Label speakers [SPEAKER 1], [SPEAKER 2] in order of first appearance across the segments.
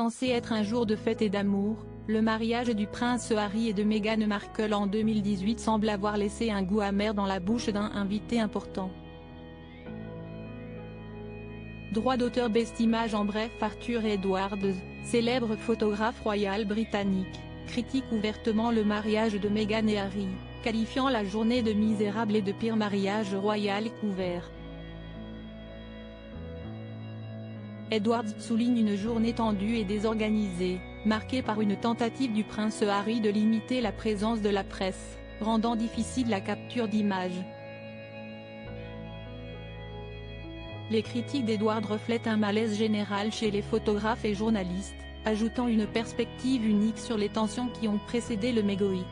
[SPEAKER 1] censé être un jour de fête et d'amour, le mariage du prince Harry et de Meghan Markle en 2018 semble avoir laissé un goût amer dans la bouche d'un invité important. Droit d'auteur Best Image. En bref, Arthur Edwards, célèbre photographe royal britannique, critique ouvertement le mariage de Meghan et Harry, qualifiant la journée de misérable et de pire mariage royal couvert. Edwards souligne une journée tendue et désorganisée, marquée par une tentative du prince Harry de limiter la présence de la presse, rendant difficile la capture d'images. Les critiques d'Edwards reflètent un malaise général chez les photographes et journalistes, ajoutant une perspective unique sur les tensions qui ont précédé le mégoï.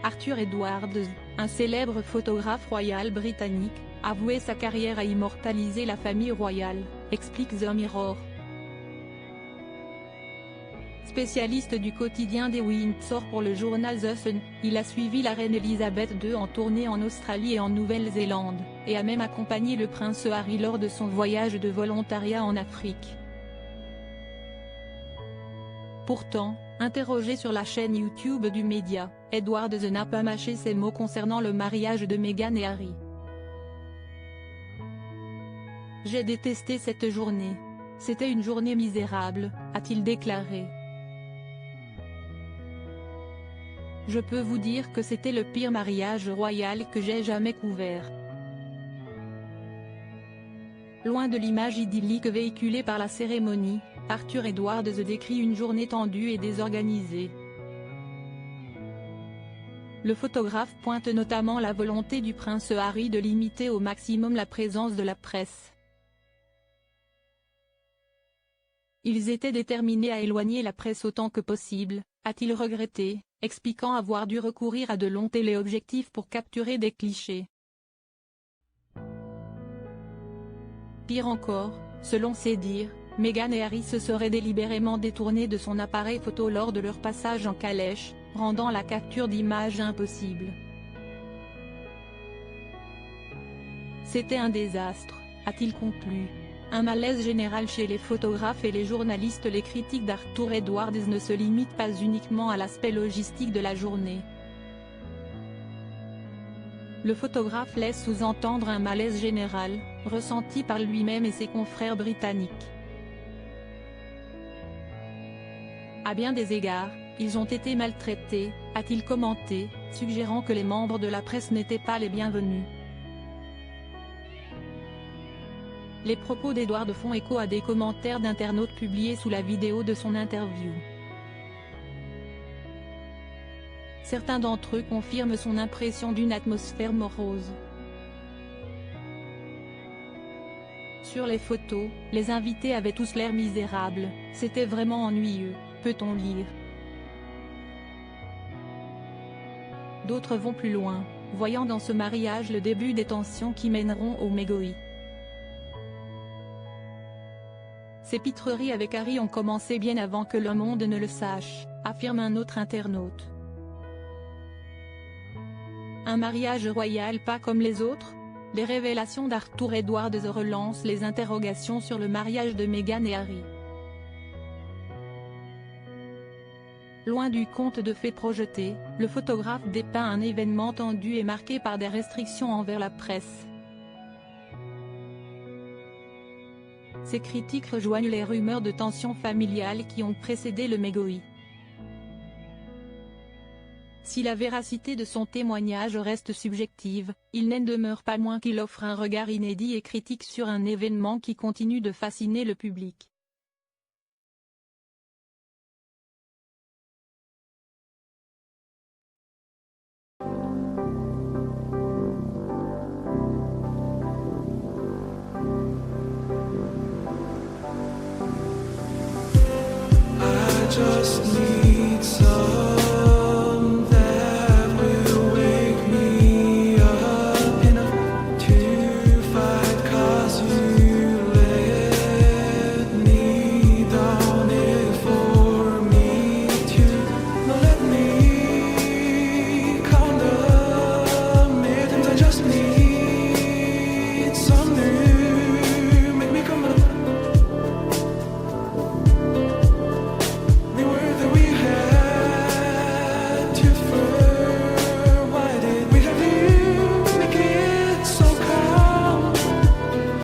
[SPEAKER 1] Arthur Edwards, un célèbre photographe royal britannique, a voué sa carrière à immortaliser la famille royale, explique The Mirror. Spécialiste du quotidien des Windsor pour le journal The Sun, il a suivi la reine Elisabeth II en tournée en Australie et en Nouvelle-Zélande, et a même accompagné le prince Harry lors de son voyage de volontariat en Afrique. Pourtant, interrogé sur la chaîne YouTube du média, Edwards n'a pas mâché ses mots concernant le mariage de Meghan et Harry. « J'ai détesté cette journée. C'était une journée misérable », a-t-il déclaré. « Je peux vous dire que c'était le pire mariage royal que j'ai jamais couvert. » Loin de l'image idyllique véhiculée par la cérémonie, Arthur Edwards décrit une journée tendue et désorganisée. Le photographe pointe notamment la volonté du prince Harry de limiter au maximum la présence de la presse. Ils étaient déterminés à éloigner la presse autant que possible, a-t-il regretté, expliquant avoir dû recourir à de longs téléobjectifs pour capturer des clichés. Pire encore, selon ses dires, Meghan et Harry se seraient délibérément détournés de son appareil photo lors de leur passage en calèche, rendant la capture d'images impossible. C'était un désastre, a-t-il conclu. Un malaise général chez les photographes et les journalistes. Les critiques d'Arthur Edwards ne se limitent pas uniquement à l'aspect logistique de la journée. Le photographe laisse sous-entendre un malaise général, ressenti par lui-même et ses confrères britanniques. À bien des égards, ils ont été maltraités, a-t-il commenté, suggérant que les membres de la presse n'étaient pas les bienvenus. Les propos d'Edwards font écho à des commentaires d'internautes publiés sous la vidéo de son interview. Certains d'entre eux confirment son impression d'une atmosphère morose. Sur les photos, les invités avaient tous l'air misérables, c'était vraiment ennuyeux, peut-on lire. D'autres vont plus loin, voyant dans ce mariage le début des tensions qui mèneront au mégoï. Ces pitreries avec Harry ont commencé bien avant que le monde ne le sache, affirme un autre internaute. Un mariage royal pas comme les autres? Les révélations d'Arthur Edwards relancent les interrogations sur le mariage de Meghan et Harry. Loin du conte de fées projeté, le photographe dépeint un événement tendu et marqué par des restrictions envers la presse. Ces critiques rejoignent les rumeurs de tensions familiales qui ont précédé le mégoï. Si la véracité de son témoignage reste subjective, il n'en demeure pas moins qu'il offre un regard inédit et critique sur un événement qui continue de fasciner le public.
[SPEAKER 2] Just need